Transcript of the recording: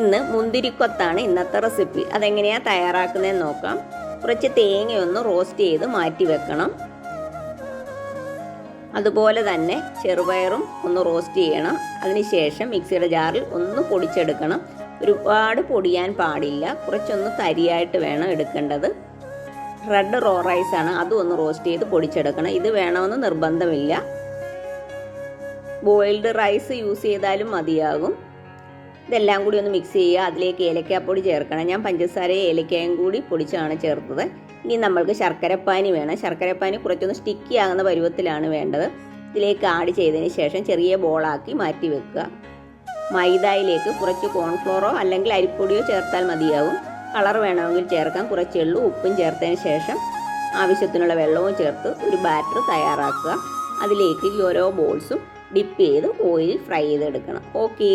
ഇന്ന് മുന്തിരിക്കൊത്താണ് ഇന്നത്തെ റെസിപ്പി. അതെങ്ങനെയാണ് തയ്യാറാക്കുന്നതെന്ന് നോക്കാം. കുറച്ച് തേങ്ങയൊന്ന് റോസ്റ്റ് ചെയ്ത് മാറ്റി വെക്കണം. അതുപോലെ തന്നെ ചെറുപയറും ഒന്ന് റോസ്റ്റ് ചെയ്യണം. അതിനുശേഷം മിക്സിയുടെ ജാറിൽ ഒന്ന് പൊടിച്ചെടുക്കണം. ഒരുപാട് പൊടിയാൻ പാടില്ല, കുറച്ചൊന്ന് തരിയായിട്ട് വേണം എടുക്കേണ്ടത്. റെഡ് റോ റൈസാണ്, അതും ഒന്ന് റോസ്റ്റ് ചെയ്ത് പൊടിച്ചെടുക്കണം. ഇത് വേണമെന്ന് നിർബന്ധമില്ല, ബോയിൽഡ് റൈസ് യൂസ് ചെയ്താലും മതിയാകും. ഇതെല്ലാം കൂടി ഒന്ന് മിക്സ് ചെയ്യുക. അതിലേക്ക് ഏലക്കാപ്പൊടി ചേർക്കണം. ഞാൻ പഞ്ചസാരയും ഏലക്കായും കൂടി പൊടിച്ചാണ് ചേർത്തത്. ഇനി നമ്മൾക്ക് ശർക്കരപ്പാനി വേണം. ശർക്കരപ്പാനി കുറച്ചൊന്ന് സ്റ്റിക്കി ആകുന്ന പരുവത്തിലാണ് വേണ്ടത്. ഇതിലേക്ക് ആഡ് ചെയ്തതിന് ശേഷം ചെറിയ ബോളാക്കി മാറ്റി വെക്കുക. മൈദയിലേക്ക് കുറച്ച് കോൺഫ്ലോറോ അല്ലെങ്കിൽ അരിപ്പൊടിയോ ചേർത്താൽ മതിയാകും. കളർ വേണമെങ്കിൽ ചേർക്കാം. കുറച്ച് എള്ളും ഉപ്പും ചേർത്തതിന് ശേഷം ആവശ്യത്തിനുള്ള വെള്ളവും ചേർത്ത് ഒരു ബാറ്റർ തയ്യാറാക്കുക. അതിലേക്ക് ഈ ഓരോ ബോൾസും ഡിപ്പ് ചെയ്ത് ഓയിലിൽ ഫ്രൈ ചെയ്തെടുക്കണം. ഓക്കേ.